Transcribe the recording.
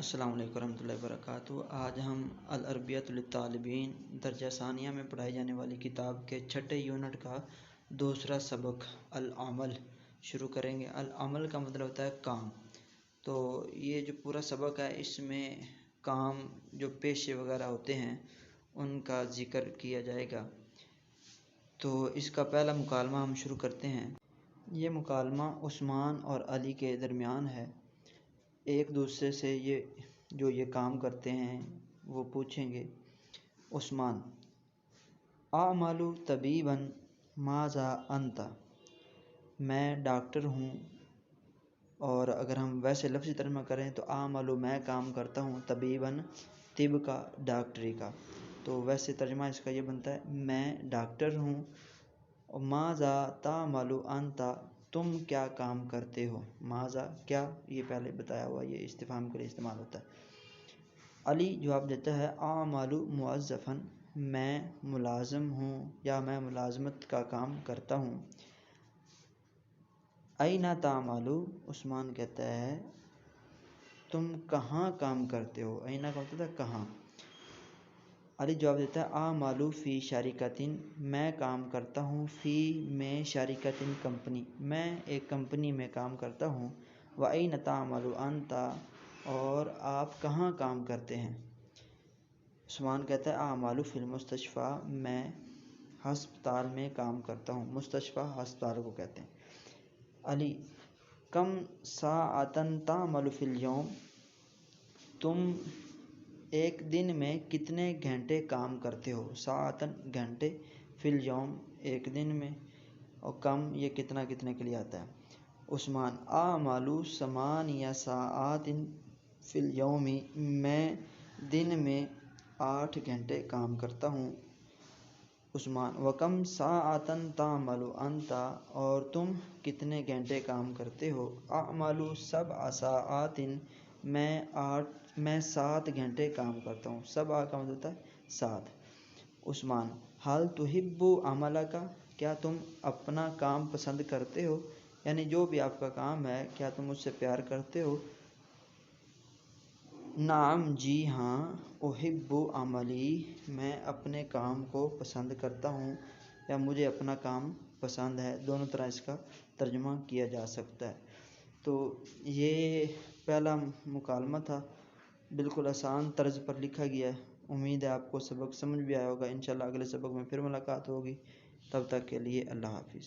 अस्सलाम वालेकुम रहमतुल्लाहि वबरकातुहू। आज हम अल-अरबिय्यतु लित्तालिबीन दर्जा सानिया में पढ़ाई जाने वाली किताब के छठे यूनिट का दूसरा सबक अल-अमल शुरू करेंगे। अल-अमल का मतलब होता है काम। तो ये जो पूरा सबक है इसमें काम जो पेशे वगैरह होते हैं उनका ज़िक्र किया जाएगा। तो इसका पहला मुकालमा हम शुरू करते हैं। ये मुकालमा उस्मान और अली के दरमियान है। एक दूसरे से ये काम करते हैं वो पूछेंगे। उस्मान: आमालु तबीबन माज़ा अंता, मैं डॉक्टर हूँ। और अगर हम वैसे लफ्ज़ी तर्जुमा करें तो आमालु मैं काम करता हूँ, तबीबन तिब का डॉक्टरी का। तो वैसे तर्जुमा इसका ये बनता है मैं डॉक्टर हूँ। और माज़ा तामालु अंता, तुम क्या काम करते हो। माज़ा क्या, ये पहले बताया हुआ, ये इस्तिफ़हाम के लिए इस्तेमाल होता है। अली जवाब देता है आमालु मुअज़्ज़फ़न, मैं मुलाज़िम हूँ या मैं मुलाज़मत का काम करता हूँ। ऐना तामालु, उस्मान कहता है तुम कहाँ काम करते हो। ऐना का मतलब है कहाँ। अली जवाब देता है आमालु फ़ी शरीकतिन, मैं काम करता हूँ, फ़ी में शरीकतिन कंपनी, मैं एक कंपनी में काम करता हूँ। व ऐन तामालु अंता, और आप कहाँ काम करते हैं। उस्मान कहता है आमालु फ़िल मुस्तशफ़ा, मैं हस्पताल में काम करता हूँ। मुस्तशफ़ा हस्पताल को कहते हैं। अली: कम साअतन तामालु फ़िल यौम, तुम एक दिन में कितने घंटे काम करते हो। साअतन घंटे, फ़िल यौम एक दिन में, और कम ये कितना कितने के लिए आता है। उस्मान: आमालु समानिया साआतिन फ़िल यौमी, मैं दिन में 8 घंटे काम करता हूँ। उस्मान: वकम साअतन तामालु अंता, और तुम कितने घंटे काम करते हो। आमालु सबअ साआतिन, मैं 7 घंटे काम करता हूँ। सबअ का मतलब होता है 7। उस्मान: हल तुहिब्बु अमलका, क्या तुम अपना काम पसंद करते हो, यानी जो भी आपका काम है क्या तुम उससे प्यार करते हो। नाम, जी हाँ। उहिब्बु अमली, मैं अपने काम को पसंद करता हूँ या मुझे अपना काम पसंद है। दोनों तरह इसका तर्जुमा किया जा सकता है। तो ये पहला मुकालमा था, बिल्कुल आसान तर्ज पर लिखा गया है। उम्मीद है आपको सबक समझ भी आया होगा। इंशाल्लाह अगले सबक में फिर मुलाकात होगी। तब तक के लिए अल्लाह हाफ़िज़।